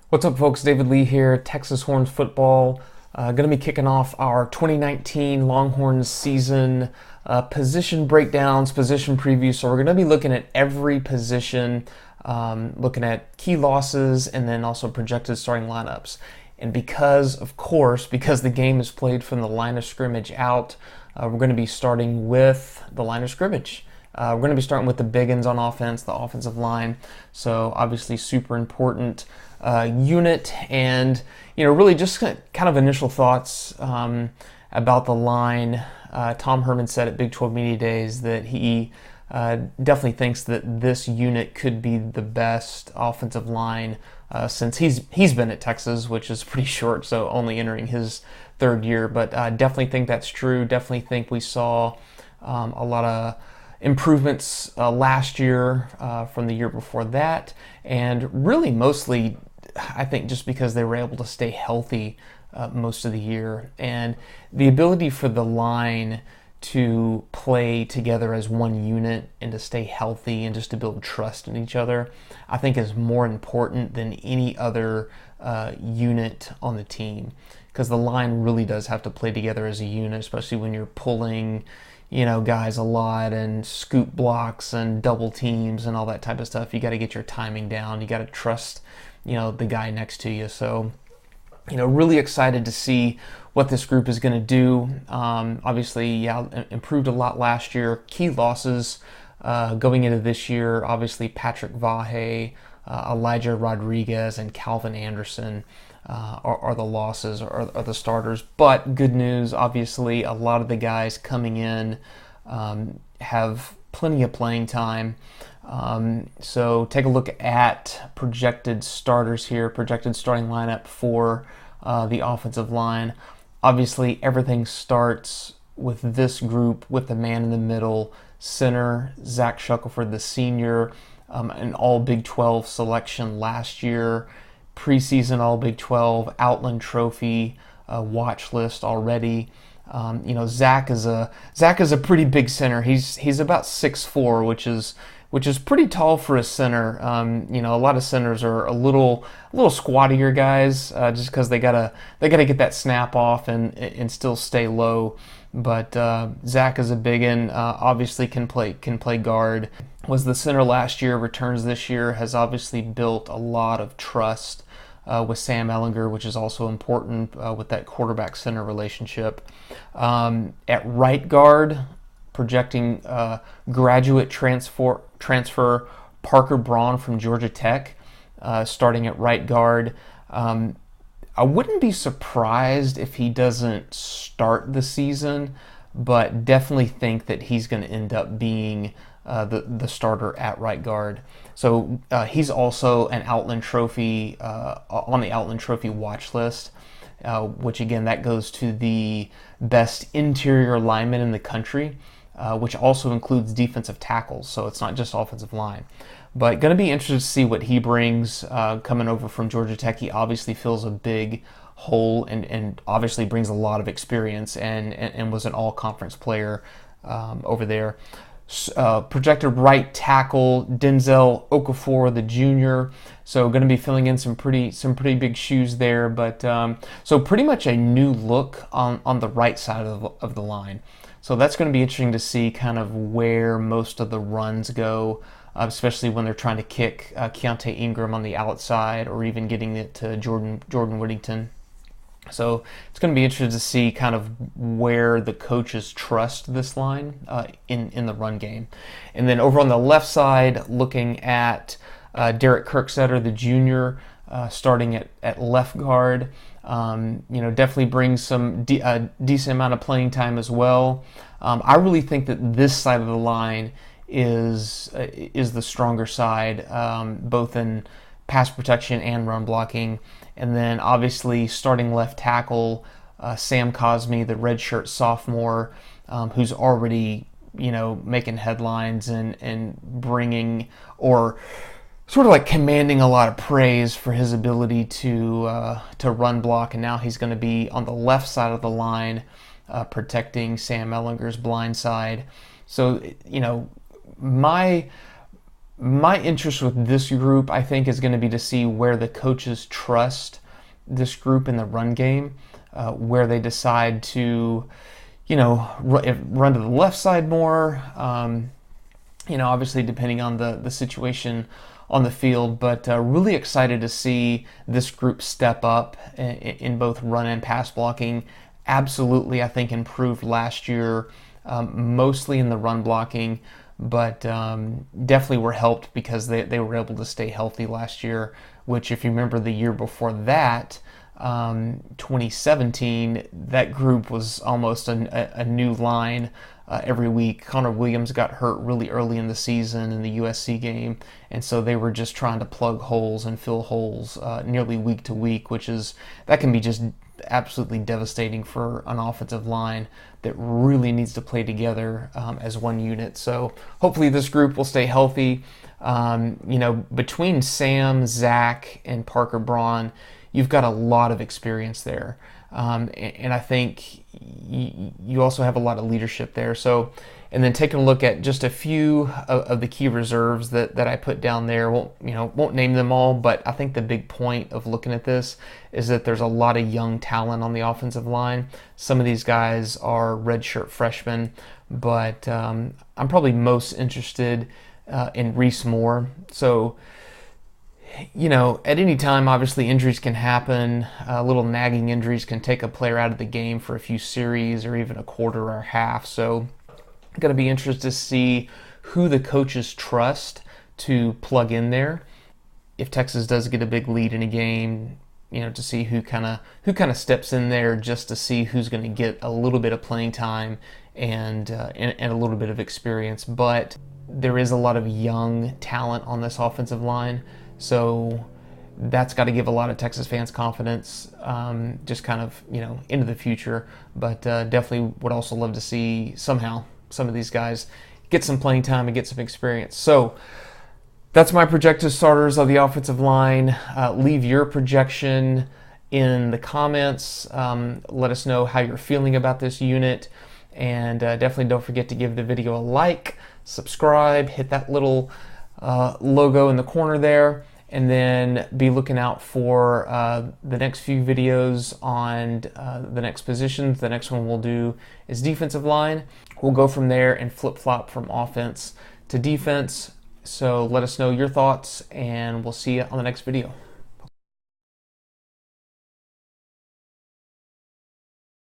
What's up, folks? David Lee here, Texas Horns football. Going to be kicking off our 2019 Longhorns season position breakdowns, position previews. So we're going to be looking at every position, looking at key losses, and then also projected starting lineups. And because the game is played from the line of scrimmage out, we're going to be starting with the line of scrimmage. We're going to be starting with the big ends on offense, the offensive line. So obviously super important unit, and really just kind of initial thoughts about the line. Tom Herman said at Big 12 Media Days that he definitely thinks that this unit could be the best offensive line since he's been at Texas, which is pretty short, so only entering his third year. But definitely think that's true. Definitely think we saw a lot of improvements last year from the year before that, and really mostly I think just because they were able to stay healthy most of the year, and the ability for the line to play together as one unit and to stay healthy and just to build trust in each other, I think is more important than any other unit on the team, because the line really does have to play together as a unit, especially when you're pulling guys a lot and scoop blocks and double teams and all that type of stuff. You got to get your timing down. You got to trust, the guy next to you. So, really excited to see what this group is going to do. Obviously, improved a lot last year. Key losses going into this year, obviously Patrick Vahe, Elijah Rodriguez, and Calvin Anderson are the losses, are the starters. But good news, obviously, a lot of the guys coming in have plenty of playing time. So take a look at projected starters here, projected starting lineup for the offensive line. Obviously, everything starts with this group, with the man in the middle, center, Zach Shackelford, the senior, an all Big 12 selection last year, preseason all Big 12, Outland Trophy watch list already. Zach is a pretty big center. He's about 6'4", which is pretty tall for a center. A lot of centers are a little squattier guys, just because they gotta get that snap off and still stay low. But Zach is a big one. Obviously can play guard. Was the center last year. Returns this year. Has obviously built a lot of trust with Sam Ehlinger, which is also important with that quarterback-center relationship. At right guard, projecting graduate transfer Parker Braun from Georgia Tech, starting at right guard. I wouldn't be surprised if he doesn't start the season, but definitely think that he's going to end up being the starter at right guard. So he's also an Outland Trophy on the Outland Trophy watch list, which again that goes to the best interior linemen in the country, which also includes defensive tackles. So it's not just offensive line. But going to be interested to see what he brings coming over from Georgia Tech. He obviously fills a big hole and obviously brings a lot of experience and was an all-conference player over there. Projected right tackle Denzel Okafor, the junior. So going to be filling in some pretty big shoes there. But so pretty much a new look on the right side of the line. So that's going to be interesting to see kind of where most of the runs go, especially when they're trying to kick Keontae Ingram on the outside, or even getting it to Jordan Whittington. So it's going to be interesting to see kind of where the coaches trust this line in the run game. And then over on the left side, looking at Derek Kirksetter, the junior, starting at left guard. Definitely brings some decent amount of playing time as well. I really think that this side of the line is the stronger side, both in pass protection and run blocking. And then obviously starting left tackle, Sam Cosmi, the redshirt sophomore, who's already making headlines and bringing, or sort of like commanding, a lot of praise for his ability to run block. And now he's going to be on the left side of the line, protecting Sam Ehlinger's blind side. So my My interest with this group, I think, is going to be to see where the coaches trust this group in the run game, where they decide to, run to the left side more. Obviously depending on the situation on the field, but really excited to see this group step up in both run and pass blocking. Absolutely, I think improved last year, mostly in the run blocking, but definitely were helped because they were able to stay healthy last year, which if you remember the year before that, 2017, that group was almost a new line every week. Connor Williams got hurt really early in the season in the USC game, and so they were just trying to plug holes and fill holes nearly week to week, that can be just absolutely devastating for an offensive line that really needs to play together as one unit. So hopefully this group will stay healthy. Between Sam, Zach, and Parker Braun, you've got a lot of experience there. And I think you also have a lot of leadership there. So, and then taking a look at just a few of the key reserves that I put down there. Won't name them all, but I think the big point of looking at this is that there's a lot of young talent on the offensive line. Some of these guys are redshirt freshmen, but I'm probably most interested in Reese Moore. So, at any time, obviously injuries can happen. Little nagging injuries can take a player out of the game for a few series or even a quarter or a half. So I'm going to be interested to see who the coaches trust to plug in there. If Texas does get a big lead in a game, to see who kind of steps in there, just to see who's going to get a little bit of playing time and a little bit of experience. But there is a lot of young talent on this offensive line. So that's got to give a lot of Texas fans confidence, just kind of, into the future. But definitely would also love to see somehow some of these guys get some playing time and get some experience. So that's my projected starters of the offensive line. Leave your projection in the comments. Let us know how you're feeling about this unit. And definitely don't forget to give the video a like, subscribe, hit that little logo in the corner there, and then be looking out for the next few videos on the next positions. The next one we'll do is defensive line. We'll go from there and flip-flop from offense to defense. So let us know your thoughts, and we'll see you on the next video.